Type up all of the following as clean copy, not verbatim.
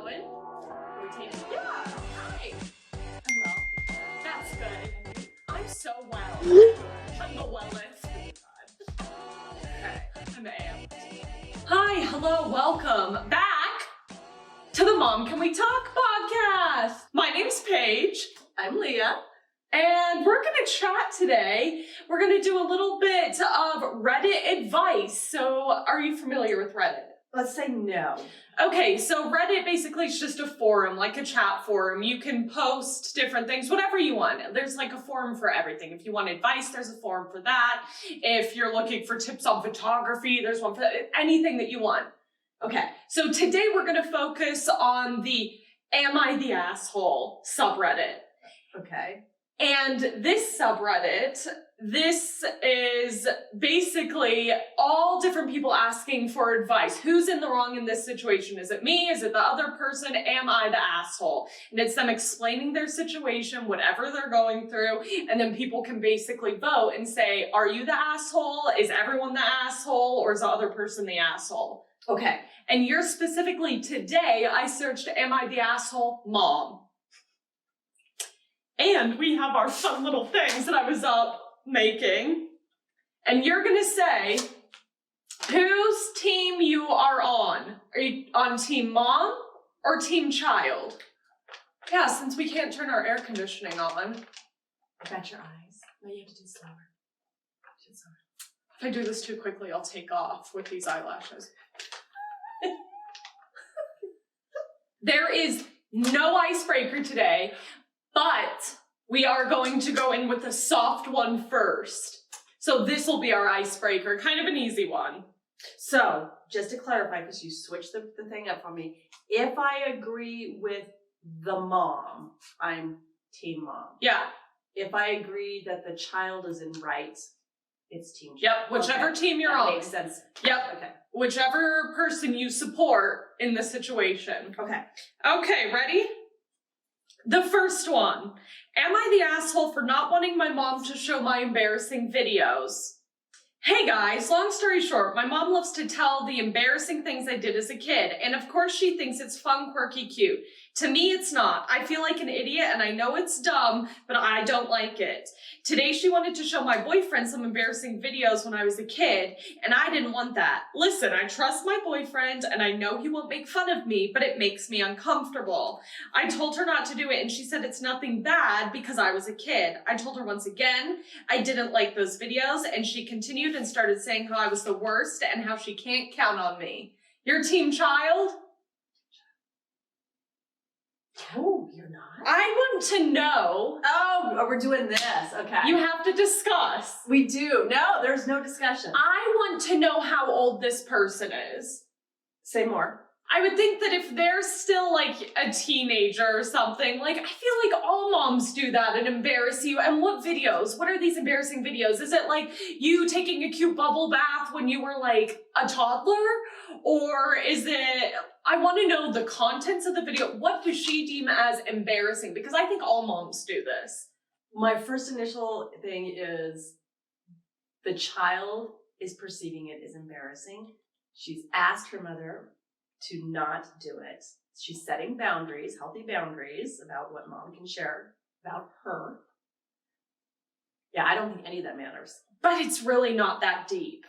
going? We're taking. Yeah. Hi. I'm well. That's good. I'm so well. I'm the wellest. Okay. I'm the AM. Hi. Hello. Welcome back to the Mom Can We Talk podcast. My name's Paige. I'm Leah. And we're going to chat today. We're going to do a little bit of Reddit advice. So, are you familiar with Reddit? Let's say no. Okay, so Reddit basically is just a forum, like a chat forum. You can post different things, whatever you want. There's like a forum for everything. If you want advice, there's a forum for that. If you're looking for tips on photography, there's one for that. Anything that you want. Okay, so today we're going to focus on the Am I the Asshole subreddit. Okay. And this subreddit, this is basically all different people asking for advice. Who's in the wrong in this situation? Is it me? Is it the other person? Am I the asshole? And it's them explaining their situation, whatever they're going through, and then people can basically vote and say, are you the asshole? Is everyone the asshole? Or is the other person the asshole? Okay. And you're specifically today, I searched, am I the asshole? Mom. And we have our fun little things that I was up making. And you're going to say whose team you are on. Are you on team mom or team child? Yeah, since we can't turn our air conditioning on. I got your eyes. No, you have to do slower. If I do this too quickly, I'll take off with these eyelashes. There is no icebreaker today. But we are going to go in with a soft one first. So this will be our icebreaker, kind of an easy one. So, just to clarify, because you switched the thing up on me, if I agree with the mom, I'm team mom. Yeah. If I agree that the child is in right, it's team child. Yep, whichever team you're on. That makes sense. Yep. Okay. Whichever person you support in the situation. Okay. Okay, ready? The first one, am I the asshole for not wanting my mom to show my embarrassing videos? Hey guys, long story short, my mom loves to tell the embarrassing things I did as a kid, and of course she thinks it's fun, quirky, cute. To me, it's not. I feel like an idiot, and I know it's dumb, but I don't like it. Today, she wanted to show my boyfriend some embarrassing videos when I was a kid, and I didn't want that. Listen, I trust my boyfriend, and I know he won't make fun of me, but it makes me uncomfortable. I told her not to do it, and she said it's nothing bad because I was a kid. I told her once again I didn't like those videos, and she continued and started saying how I was the worst and how she can't count on me. Your team child? Oh, you're not? I want to know. Oh, we're doing this. Okay. You have to discuss. We do. No, there's no discussion. I want to know how old this person is. Say more. I would think that if they're still like a teenager or something, like I feel like all moms do that and embarrass you. And what videos? What are these embarrassing videos? Is it like you taking a cute bubble bath when you were like a toddler? Or is it, I want to know the contents of the video. What does she deem as embarrassing? Because I think all moms do this. My first initial thing is the child is perceiving it as embarrassing. She's asked her mother to not do it. She's setting boundaries, healthy boundaries about what mom can share about her. Yeah, I don't think any of that matters. But it's really not that deep.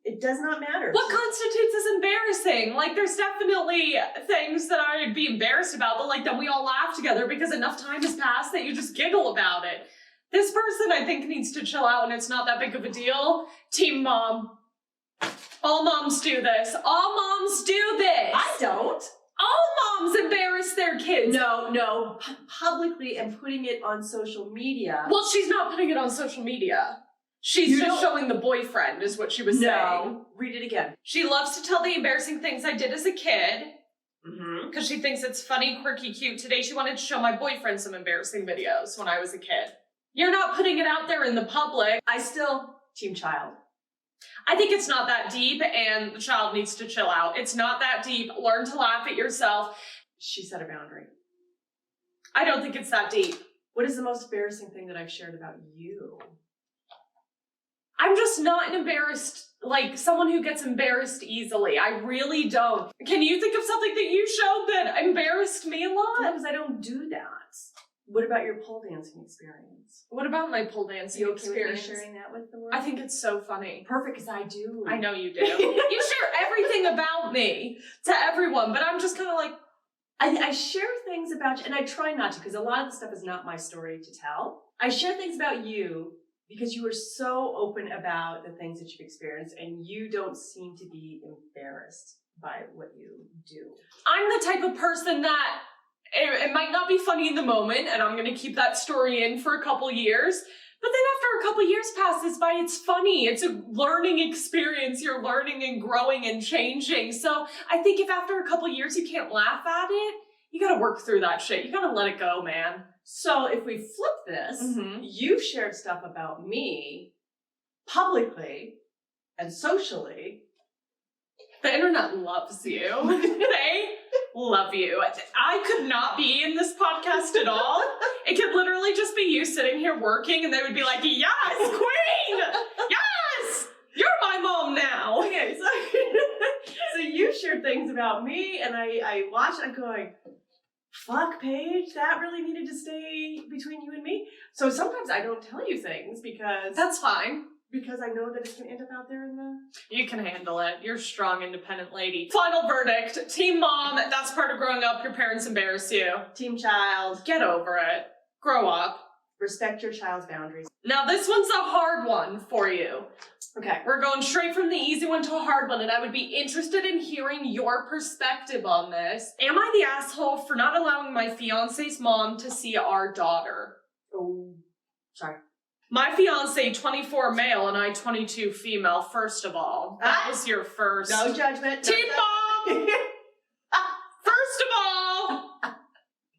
It does not matter. What constitutes as embarrassing? Like, there's definitely things that I would be embarrassed about, but like that we all laugh together because enough time has passed that you just giggle about it. This person, I think, needs to chill out and it's not that big of a deal. Team mom. All moms do this. All moms do this. I don't. All moms embarrass their kids. No. Publicly and putting it on social media. Well, she's not putting it on social media. She's just showing the boyfriend, is what she was saying. No. Read it again. She loves to tell the embarrassing things I did as a kid. Because she thinks it's funny, quirky, cute. Today she wanted to show my boyfriend some embarrassing videos when I was a kid. You're not putting it out there in the public. I still team child. I think it's not that deep and the child needs to chill out. It's not that deep. Learn to laugh at yourself. She set a boundary. I don't think it's that deep. What is the most embarrassing thing that I've shared about you? I'm just not an embarrassed, like someone who gets embarrassed easily. I really don't. Can you think of something that you showed that embarrassed me a lot? No, because I don't do that. What about your pole dancing experience? What about my pole dancing You okay experience? with me sharing that with the world? I think it's so funny. Perfect, because I do. I know you do. You share everything about me to everyone, but I'm just kind of like, I share things about you, and I try not to, because a lot of the stuff is not my story to tell. I share things about you because you are so open about the things that you've experienced, and you don't seem to be embarrassed by what you do. I'm the type of person that it might not be funny in the moment, and I'm going to keep that story in for a couple years. But then after a couple years passes by, it's funny. It's a learning experience. You're learning and growing and changing. So I think if after a couple years you can't laugh at it, you got to work through that shit. You got to let it go, man. So if we flip this, you've shared stuff about me publicly and socially. The internet loves you. They love you. I could not be in this podcast at all. It could literally just be you sitting here working and they would be like, yes, queen! Yes! You're my mom now. Okay, so you shared things about me, and I watched it, I'm going, fuck, Paige, that really needed to stay between you and me. So sometimes I don't tell you things because... That's fine. Because I know that it's going to end up out there in the... You can handle it. You're a strong, independent lady. Final verdict. Team mom, that's part of growing up. Your parents embarrass you. Team child. Get over it. Grow up. Respect your child's boundaries. Now this one's a hard one for you. Okay. We're going straight from the easy one to a hard one, and I would be interested in hearing your perspective on this. Am I the asshole for not allowing my fiance's mom to see our daughter? Oh, sorry. My fiance, 24 male, and I, 22 female, first of all. That was your first. No judgment. Team mom! First of all,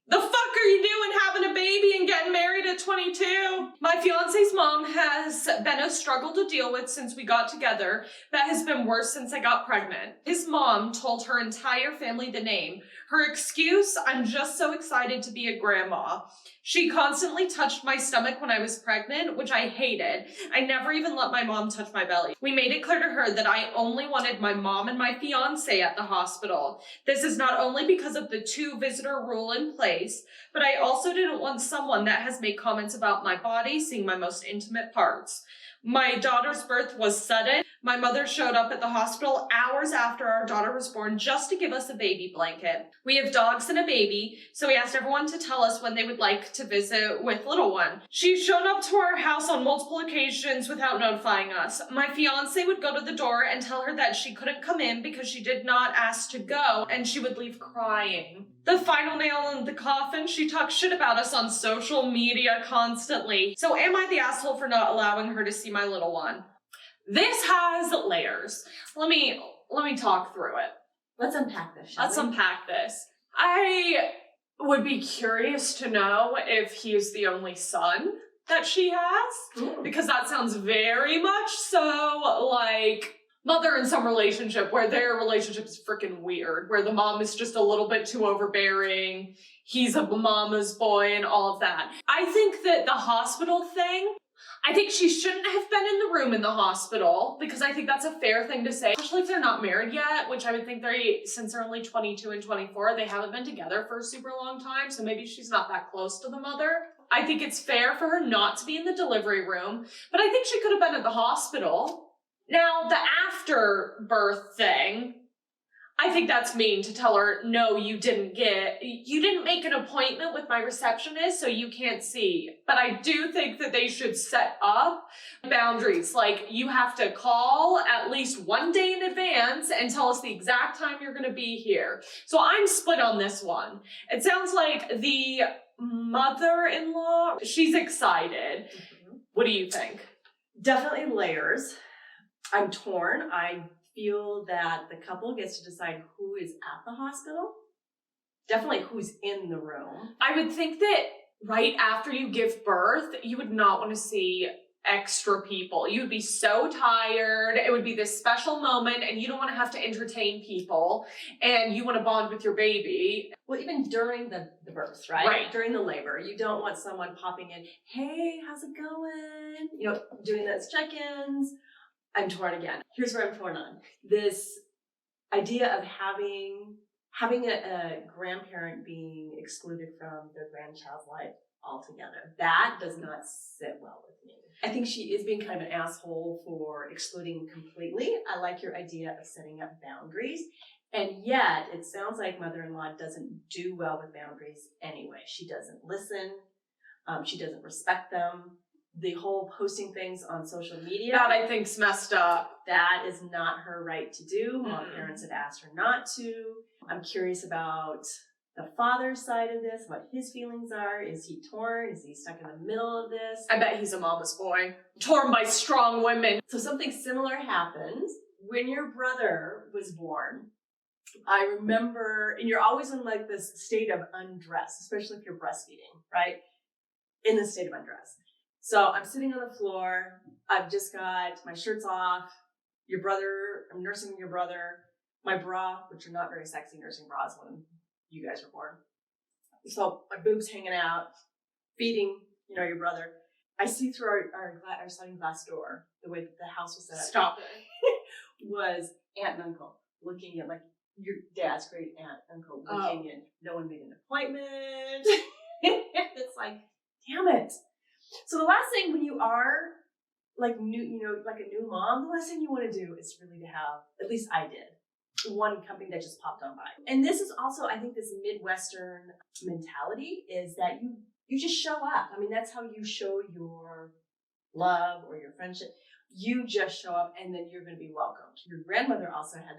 the fuck are you doing having a baby and getting married at 22? My fiance's mom has been a struggle to deal with since we got together, but has been worse since I got pregnant. His mom told her entire family the name. Her excuse, I'm just so excited to be a grandma. She constantly touched my stomach when I was pregnant, which I hated. I never even let my mom touch my belly. We made it clear to her that I only wanted my mom and my fiance at the hospital. This is not only because of the 2-visitor rule in place, but I also didn't want someone that has made comments about my body seeing my most intimate parts. My daughter's birth was sudden. My mother showed up at the hospital hours after our daughter was born just to give us a baby blanket. We have dogs and a baby, so we asked everyone to tell us when they would like to visit with little one. She's shown up to our house on multiple occasions without notifying us. My fiance would go to the door and tell her that she couldn't come in because she did not ask to go, and she would leave crying. The final nail in the coffin, she talks shit about us on social media constantly. So am I the asshole for not allowing her to see my little one? This has layers. Let me talk through it. Let's unpack this, shall Let's we? unpack this. I would be curious to know if he's the only son that she has, because that sounds very much so like mother in some relationship where their relationship is freaking weird, where the mom is just a little bit too overbearing, he's a mama's boy and all of that. I think that the hospital thing, I think she shouldn't have been in the room in the hospital, because I think that's a fair thing to say, especially if they're not married yet, which I would think since they're only 22 and 24, they haven't been together for a super long time, so maybe she's not that close to the mother. I think it's fair for her not to be in the delivery room, but I think she could have been at the hospital. Now, the afterbirth thing, I think that's mean to tell her, no, you didn't make an appointment with my receptionist, so you can't see. But I do think that they should set up boundaries. Like, you have to call at least one day in advance and tell us the exact time you're gonna be here. So I'm split on this one. It sounds like the mother-in-law, she's excited. What do you think? Definitely layers. I'm torn. I feel that the couple gets to decide who is at the hospital. Definitely who's in the room. I would think that right after you give birth, you would not want to see extra people. You'd be so tired. It would be this special moment and you don't want to have to entertain people and you want to bond with your baby. Well, even during the birth, right? Right. During the labor, you don't want someone popping in, hey, how's it going? You know, doing those check-ins. I'm torn again. Here's where I'm torn on. This idea of having a grandparent being excluded from their grandchild's life altogether. That does not sit well with me. I think she is being kind of an asshole for excluding completely. I like your idea of setting up boundaries. And yet, it sounds like mother-in-law doesn't do well with boundaries anyway. She doesn't listen. She doesn't respect them. The whole posting things on social media. That I think's messed up. That is not her right to do. Mom Mm-mm. parents had asked her not to. I'm curious about the father's side of this, what his feelings are. Is he torn? Is he stuck in the middle of this? I bet he's a mama's boy. Torn by strong women. So something similar happened when your brother was born. I remember, and you're always in like this state of undress, especially if you're breastfeeding, right? In the state of undress. So I'm sitting on the floor. I've just got my shirt's off. I'm nursing your brother. My bra, which are not very sexy nursing bras when you guys were born. So my boobs hanging out, feeding, your brother. I see through our sliding glass door, the way that the house was set up. Stop it. Was aunt and uncle looking at, like, your dad's great aunt and uncle looking in. No one made an appointment. It's like, damn it. So the last thing when you are like new, like a new mom, the last thing you want to do is really to have, at least I did, one company that just popped on by. And this is also, I think, this Midwestern mentality is that you just show up. I mean, that's how you show your love or your friendship. You just show up and then you're going to be welcomed. Your grandmother also had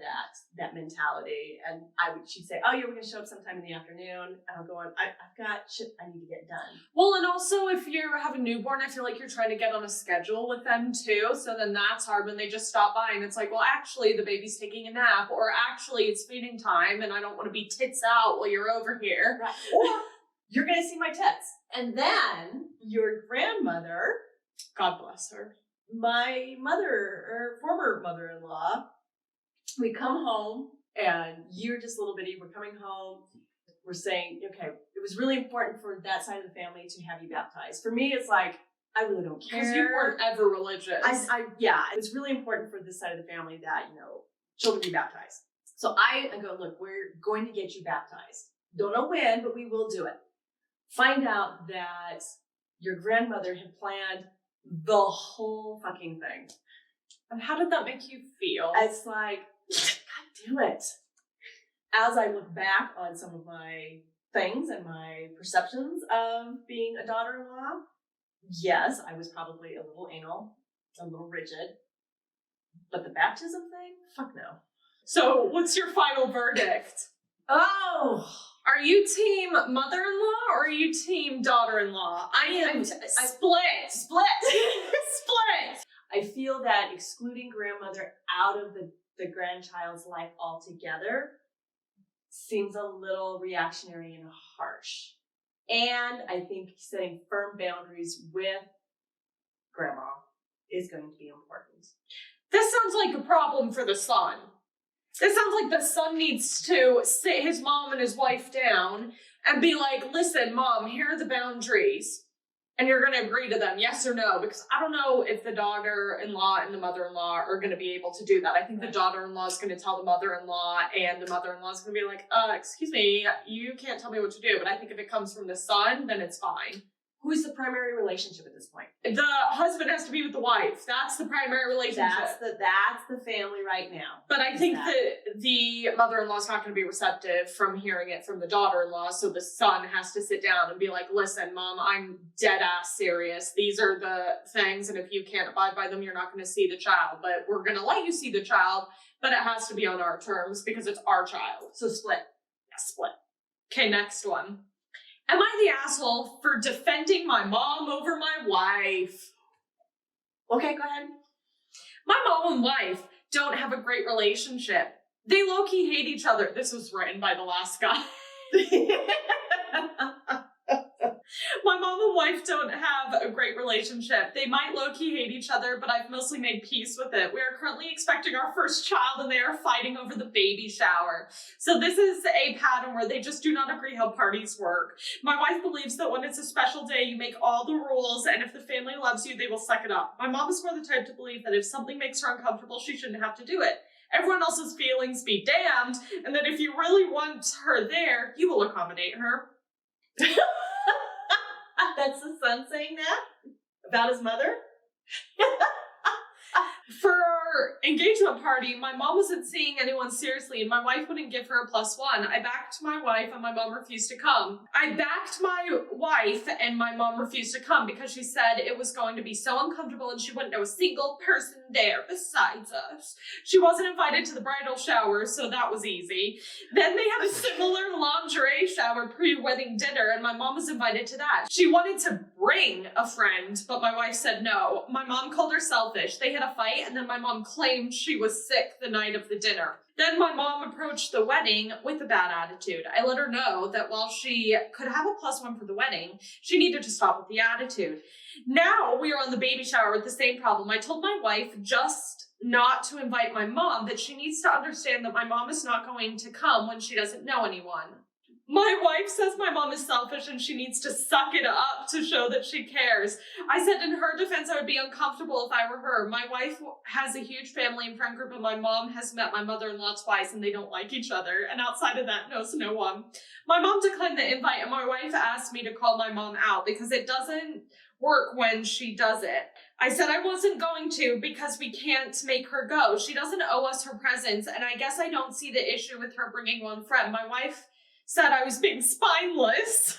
that mentality. And she'd say, oh yeah, we're going to show up sometime in the afternoon. And I'm going, I've got shit I need to get done. Well, and also if you have a newborn, I feel like you're trying to get on a schedule with them too. So then that's hard when they just stop by and it's like, well, actually the baby's taking a nap, or actually it's feeding time and I don't want to be tits out while you're over here. Right. Or you're going to see my tits. And then your grandmother, God bless her. My former mother-in-law, we come home and you're just little bitty. We're coming home. We're saying, okay, it was really important for that side of the family to have you baptized. For me, it's like, I really don't care. Because you weren't ever religious. Yeah, it's really important for this side of the family that, children be baptized. So I go, look, we're going to get you baptized. Don't know when, but we will do it. Find out that your grandmother had planned the whole fucking thing. And how did that make you feel? It's like, God damn it. As I look back on some of my things and my perceptions of being a daughter-in-law, yes, I was probably a little anal, a little rigid. But the baptism thing? Fuck no. So what's your final verdict? Oh! Are you team mother-in-law or are you team daughter-in-law? I am split. Split. I feel that excluding grandmother out of the grandchild's life altogether seems a little reactionary and harsh. And I think setting firm boundaries with grandma is going to be important. This sounds like a problem for the son. It sounds like the son needs to sit his mom and his wife down and be like, listen, mom, here are the boundaries. And you're going to agree to them, yes or no? Because I don't know if the daughter-in-law and the mother-in-law are going to be able to do that. I think the daughter-in-law is going to tell the mother-in-law and the mother-in-law is going to be like, excuse me, you can't tell me what to do. But I think if it comes from the son, then it's fine. Who's the primary relationship at this point? The husband has to be with the wife. That's the primary relationship. That's the family right now. But I think that the mother-in-law is not going to be receptive from hearing it from the daughter-in-law. So the son has to sit down and be like, listen, mom, I'm dead ass serious. These are the things. And if you can't abide by them, you're not going to see the child. But we're going to let you see the child. But it has to be on our terms because it's our child. So split. Yeah, split. Okay, next one. Am I the asshole for defending my mom over my wife? Okay, go ahead. My mom and wife don't have a great relationship. They low-key hate each other. This was written by the last guy. My mom and wife don't have a great relationship. They might low-key hate each other, but I've mostly made peace with it. We are currently expecting our first child, and they are fighting over the baby shower. So this is a pattern where they just do not agree how parties work. My wife believes that when it's a special day, you make all the rules, and if the family loves you, they will suck it up. My mom is more the type to believe that if something makes her uncomfortable, she shouldn't have to do it. Everyone else's feelings be damned, and that if you really want her there, you will accommodate her. That's the son saying that? About his mother? For our engagement party, my mom wasn't seeing anyone seriously, and my wife wouldn't give her a +1. I backed my wife, and my mom refused to come. I backed my wife, and my mom refused to come because she said it was going to be so uncomfortable and she wouldn't know a single person there besides us. She wasn't invited to the bridal shower, so that was easy. Then they had a similar lingerie shower pre-wedding dinner, and my mom was invited to that. She wanted to bring a friend, but my wife said no. My mom called her selfish. They had a fight, and then my mom claimed she was sick the night of the dinner. Then my mom approached the wedding with a bad attitude. I let her know that while she could have a +1 for the wedding, she needed to stop with the attitude. Now we are on the baby shower with the same problem. I told my wife just not to invite my mom, that she needs to understand that my mom is not going to come when she doesn't know anyone. My wife says my mom is selfish and she needs to suck it up to show that she cares. I said in her defense I would be uncomfortable if I were her. My wife has a huge family and friend group, and my mom has met my mother-in-law twice and they don't like each other. And outside of that, knows no one. My mom declined the invite, and my wife asked me to call my mom out because it doesn't work when she does it. I said I wasn't going to because we can't make her go. She doesn't owe us her presence, and I guess I don't see the issue with her bringing one friend. My wife said I was being spineless,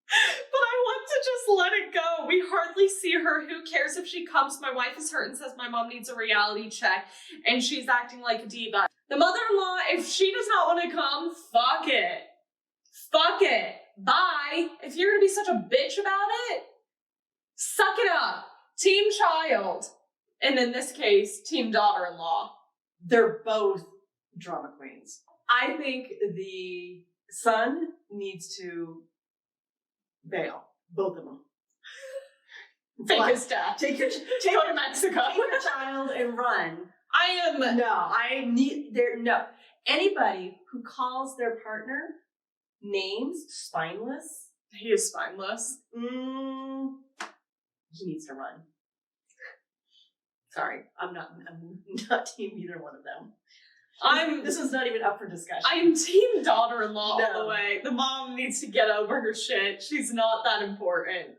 but I want to just let it go. We hardly see her. Who cares if she comes? My wife is hurt and says my mom needs a reality check, and she's acting like a diva. The mother-in-law, if she does not want to come, fuck it. Fuck it. Bye. If you're going to be such a bitch about it, suck it up. Team child. And in this case, team daughter-in-law. They're both drama queens. I think the son needs to bail. Both of them. Fake his death. Go to Mexico. Take your child and run. I am... No. Anybody who calls their partner names spineless. He is spineless. He needs to run. Sorry, I'm not team either one of them. This is not even up for discussion. I'm team daughter-in-law No. all the way. The mom needs to get over her shit. She's not that important.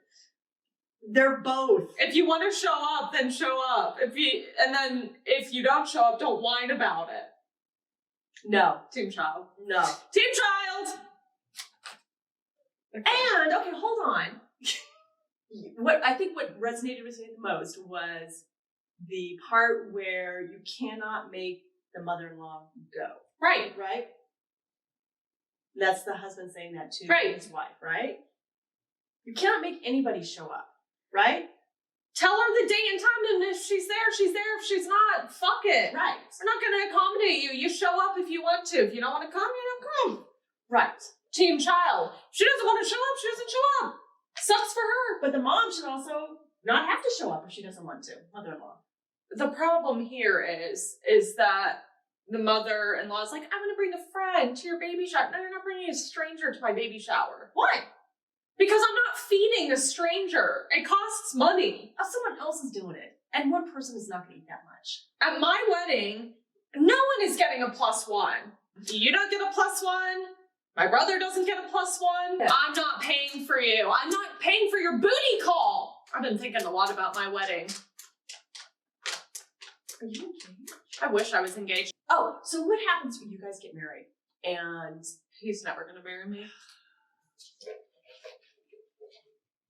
They're both. If you want to show up, then show up. If you don't show up, don't whine about it. No. Team child. No. Team child! And, okay, hold on. What resonated with me the most was the part where you cannot make the mother-in-law go. Right. Right? That's the husband saying that to his wife, right? You cannot make anybody show up, right? Tell her the date and time, and if she's there, she's there. If she's not, fuck it. Right. We're not going to accommodate you. You show up if you want to. If you don't want to come, you don't come. Right. Team child. She doesn't want to show up, she doesn't show up. Sucks for her. But the mom should also not have to show up if she doesn't want to. Mother-in-law. The problem here is that the mother-in-law is like, I'm going to bring a friend to your baby shower. No, you're not bringing a stranger to my baby shower. Why? Because I'm not feeding a stranger. It costs money. Someone else is doing it. And one person is not going to eat that much. At my wedding, no one is getting a +1. You don't get a +1. My brother doesn't get a +1. Yeah. I'm not paying for you. I'm not paying for your booty call. I've been thinking a lot about my wedding. Are you engaged? I wish I was engaged. Oh, so what happens when you guys get married? And He's never going to marry me.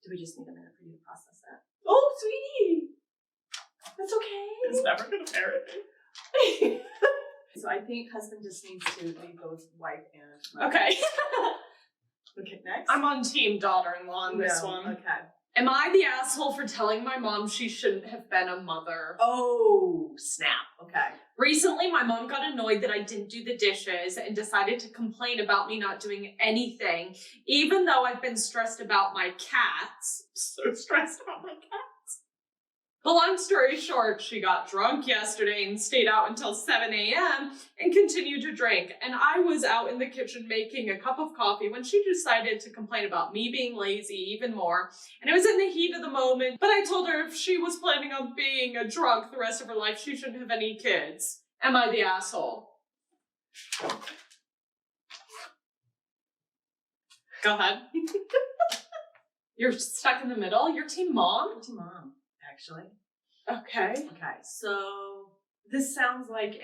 do we just need a minute for you to process that? Oh, sweetie! That's okay. He's never going to marry me. So I think husband just needs to be both wife and mother. Okay. Okay, next. I'm on team daughter-in-law on this one. Okay. Am I the asshole for telling my mom she shouldn't have been a mother? Oh, snap. Okay. Recently, my mom got annoyed that I didn't do the dishes and decided to complain about me not doing anything, even though I've been stressed about my cats. So stressed about my cats. But long story short, she got drunk yesterday and stayed out until 7 a.m. and continued to drink. And I was out in the kitchen making a cup of coffee when she decided to complain about me being lazy even more. And it was in the heat of the moment, but I told her if she was planning on being a drunk the rest of her life, she shouldn't have any kids. Am I the asshole? Go ahead. You're stuck in the middle? You're team mom? I'm team mom, actually. Okay. Okay, so this sounds like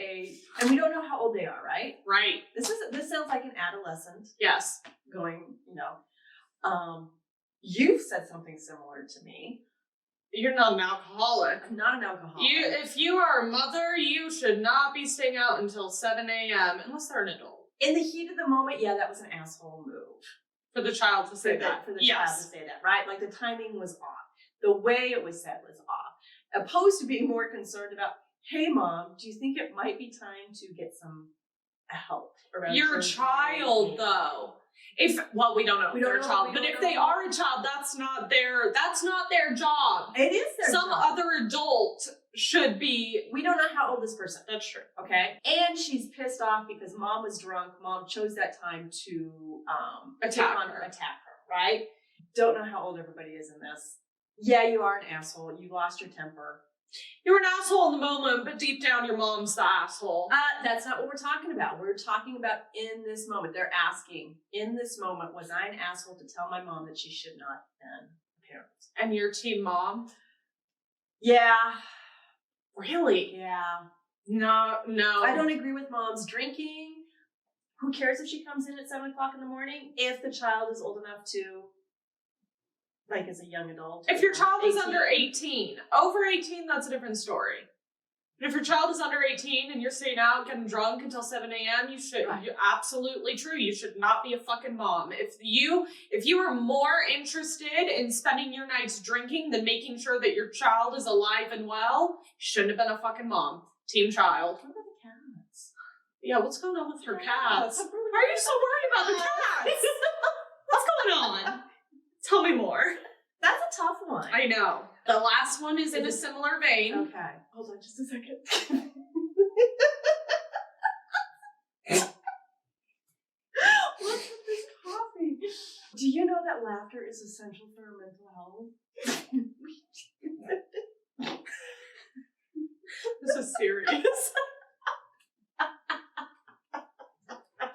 and we don't know how old they are, right? Right. This sounds like an adolescent Yes. going, you've said something similar to me. You're not an alcoholic. I'm not an alcoholic. If you are a mother, you should not be staying out until 7 a.m. unless they're an adult. In the heat of the moment, yeah, that was an asshole move. For the child to say that. For the child to say that, right? Like the timing was off. The way it was said was off. Opposed to being more concerned about, hey mom, do you think it might be time to get some help around your child though? We don't know if they're a child, but if they are a child, that's not their job. It is their job. Some other adult should be. We don't know how old this person. That's true. Okay. And she's pissed off because mom was drunk. Mom chose that time to attack her, right? Don't know how old everybody is in this. Yeah, you are an asshole. You lost your temper. You were an asshole in the moment, but deep down your mom's the asshole. That's not what we're talking about. We're talking about in this moment. They're asking, in this moment, was I an asshole to tell my mom that she should not have been a parent? And your team mom? Yeah. Really? Yeah. No. I don't agree with mom's drinking. Who cares if she comes in at 7 o'clock in the morning? If the child is old enough to, like as a young adult. If your child is under 18, over 18, that's a different story. But if your child is under 18 and you're staying out getting drunk until 7 a.m., you're absolutely true. You should not be a fucking mom. If you are more interested in spending your nights drinking than making sure that your child is alive and well, you shouldn't have been a fucking mom. Team child. What about the cats? Yeah, what's going on with her cats? Why are you so worried about the cats? What's going on? Tell me more. That's a tough one. I know. The last one is in a similar vein. Okay. Hold on just a second. What's with this coffee? Do you know that laughter is essential for our mental health? This is serious.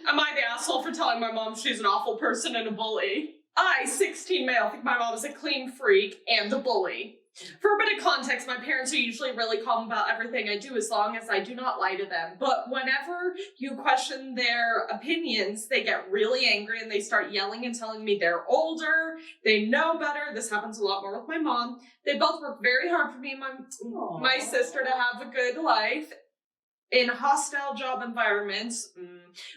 Am I the asshole for telling my mom she's an awful person and a bully? I, 16 male, think my mom is a clean freak and a bully. For a bit of context, my parents are usually really calm about everything I do as long as I do not lie to them. But whenever you question their opinions, they get really angry and they start yelling and telling me they're older, they know better. This happens a lot more with my mom. They both work very hard for me and my sister to have a good life in hostile job environments,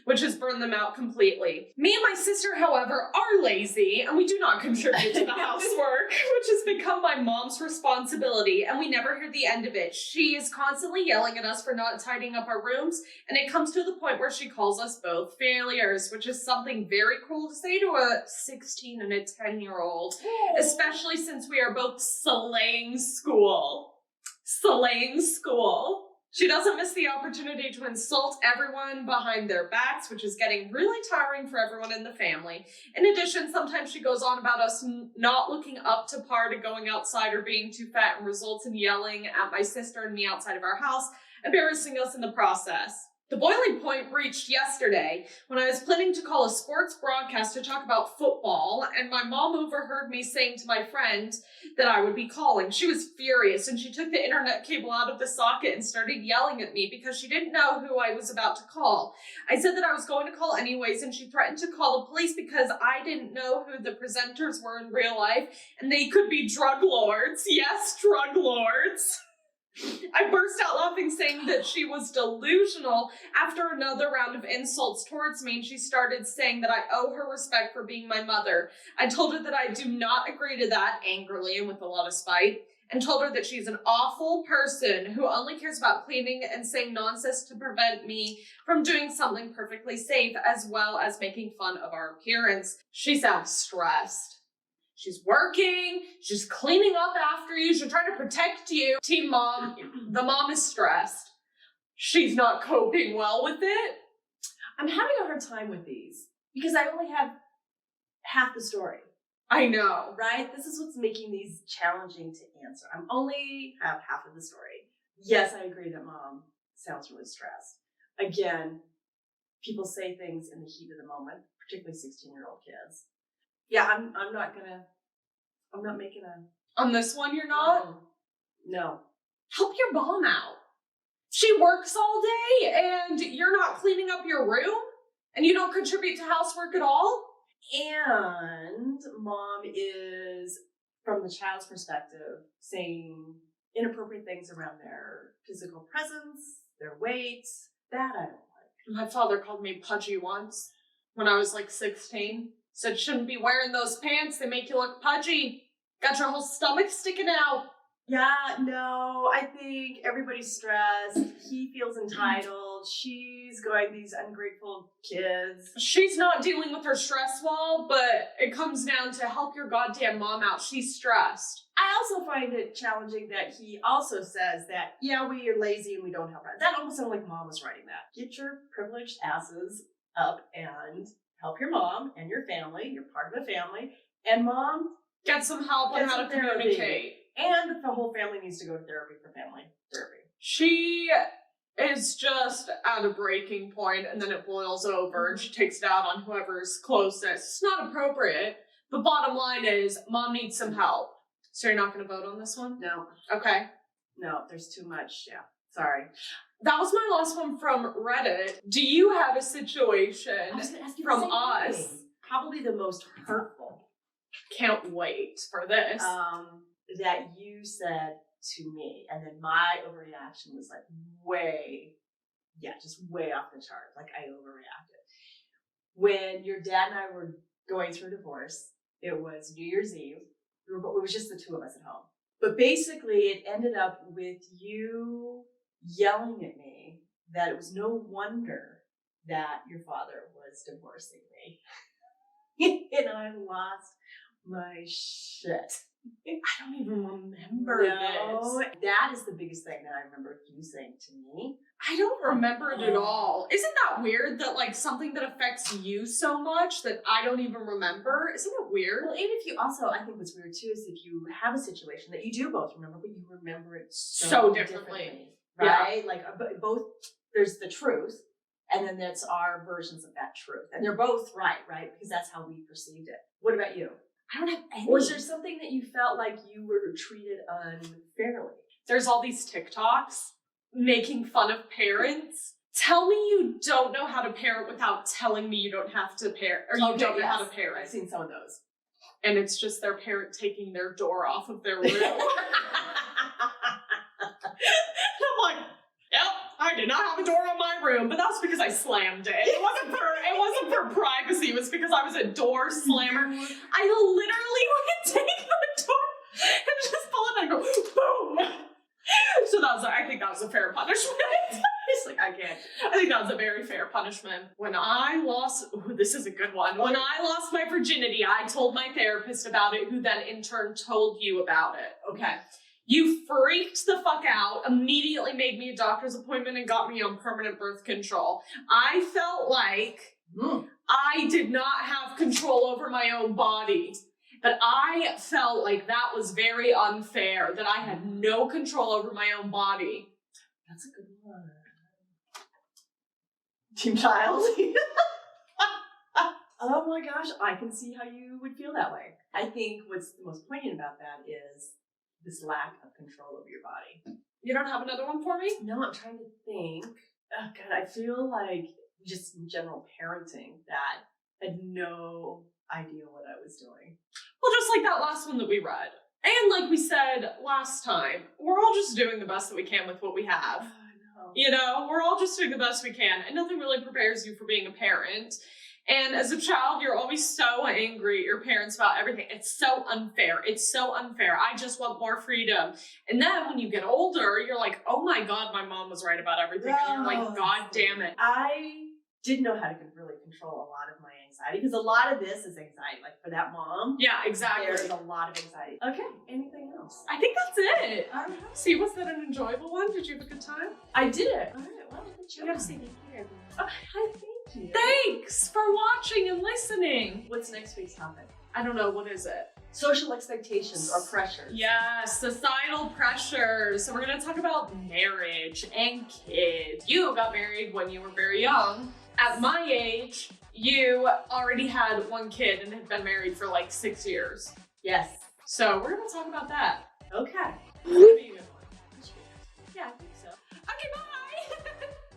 which has burned them out completely. Me and my sister, however, are lazy, and we do not contribute to the housework, which has become my mom's responsibility, and we never hear the end of it. She is constantly yelling at us for not tidying up our rooms, and it comes to the point where she calls us both failures, which is something very cruel to say to a 16 and a 10-year-old, especially since we are both slaying school. Slaying school. She doesn't miss the opportunity to insult everyone behind their backs, which is getting really tiring for everyone in the family. In addition, sometimes she goes on about us not looking up to par to going outside or being too fat and results in yelling at my sister and me outside of our house, embarrassing us in the process. The boiling point reached yesterday when I was planning to call a sports broadcast to talk about football, and my mom overheard me saying to my friend that I would be calling. She was furious, and she took the internet cable out of the socket and started yelling at me because she didn't know who I was about to call. I said that I was going to call anyways, and she threatened to call the police because I didn't know who the presenters were in real life, and they could be drug lords. Yes, drug lords. I burst out laughing, saying that she was delusional after another round of insults towards me, and she started saying that I owe her respect for being my mother. I told her that I do not agree to that, angrily and with a lot of spite, and told her that she's an awful person who only cares about cleaning and saying nonsense to prevent me from doing something perfectly safe, as well as making fun of our appearance. She sounds stressed. She's working, she's cleaning up after you, she's trying to protect you. Team mom, the mom is stressed. She's not coping well with it. I'm having a hard time with these because I only have half the story. I know. Right? This is what's making these challenging to answer. I'm only have half of the story. Yes, I agree that mom sounds really stressed. Again, people say things in the heat of the moment, particularly 16-year-old kids. Yeah, I'm not making a... On this one, you're not? No. Help your mom out. She works all day and you're not cleaning up your room and you don't contribute to housework at all? And mom is, from the child's perspective, saying inappropriate things around their physical presence, their weight. That I don't like. My father called me pudgy once when I was like 16. Said, shouldn't be wearing those pants. They make you look pudgy. Got your whole stomach sticking out. Yeah, no, I think everybody's stressed. He feels entitled. She's going, these ungrateful kids. She's not dealing with her stress well, but it comes down to help your goddamn mom out. She's stressed. I also find it challenging that he also says that, yeah, we are lazy and we don't help her. That almost sounded like mom was writing that. Get your privileged asses up and help your mom and your family. You're part of a family. And mom, get some help on how to communicate. And the whole family needs to go to therapy for family therapy. She is just at a breaking point and then it boils over and she takes it out on whoever's closest. It's not appropriate. The bottom line is mom needs some help. So you're not going to vote on this one? No. Okay. No, there's too much. Yeah. Sorry. That was my last one from Reddit. Do you have a situation from us? Probably the most hurtful. Can't wait for this. That you said to me, and then my overreaction was like just way off the chart. Like I overreacted. When your dad and I were going through divorce, it was New Year's Eve. It was just the two of us at home. But basically, it ended up with you yelling at me that it was no wonder that your father was divorcing me. And I lost my shit. I don't even remember this. That is the biggest thing that I remember you saying to me. I don't remember it at all. Isn't that weird that like something that affects you so much that I don't even remember? Isn't it weird? Well, even if you also, I think what's weird too is if you have a situation that you do both remember, but you remember it so differently. Right? Yeah. Like both, there's the truth, and then that's our versions of that truth. And they're both right? Because that's how we perceived it. What about you? I don't have any. Or is there something that you felt like you were treated unfairly? There's all these TikToks making fun of parents. Tell me you don't know how to parent without telling me you don't have to parent, or you don't know how to parent. I've seen some of those. And it's just their parent taking their door off of their room. I'm like, yep, I did not have a door on my room, but that's because I slammed it. It wasn't for privacy. It was because I was a door slammer. I literally would take the door and just pull it and go boom. So I think that was a fair punishment. It's like, I think that was a very fair punishment. When I lost, this is a good one. When I lost my virginity, I told my therapist about it, who then in turn told you about it. Okay. You freaked the fuck out, immediately made me a doctor's appointment and got me on permanent birth control. I felt like I did not have control over my own body. But I felt like that was very unfair, that I had no control over my own body. That's a good one. Team Child. Oh my gosh, I can see how you would feel that way. I think what's the most poignant about that is this lack of control over your body. You don't have another one for me? No, I'm trying to think. Oh God, I feel like just in general parenting that I had no idea what I was doing. Well, just like that last one that we read. And like we said last time, we're all just doing the best that we can with what we have. I know. You know, we're all just doing the best we can, and nothing really prepares you for being a parent. And as a child, you're always so angry at your parents about everything. It's so unfair. It's so unfair. I just want more freedom. And then when you get older, you're like, oh my God, my mom was right about everything. And you're like, God damn it. I didn't know how to really control a lot of my anxiety because a lot of this is anxiety. Like for that mom, Yeah, exactly. there's a lot of anxiety. Okay, anything else? I think that's it. I don't know. See, was that an enjoyable one? Did you have a good time? I did it. All right, well, good job. You gotta see me here. Oh, hi, thank you. Thanks for watching and listening. What's next week's topic? I don't know, what is it? Social expectations or pressures. Yes, societal pressures. So we're gonna talk about marriage and kids. You got married when you were very young. At my age, you already had one kid and had been married for like 6 years. Yes. So we're gonna talk about that. Okay. It's gonna be a good one. Yeah, I think so.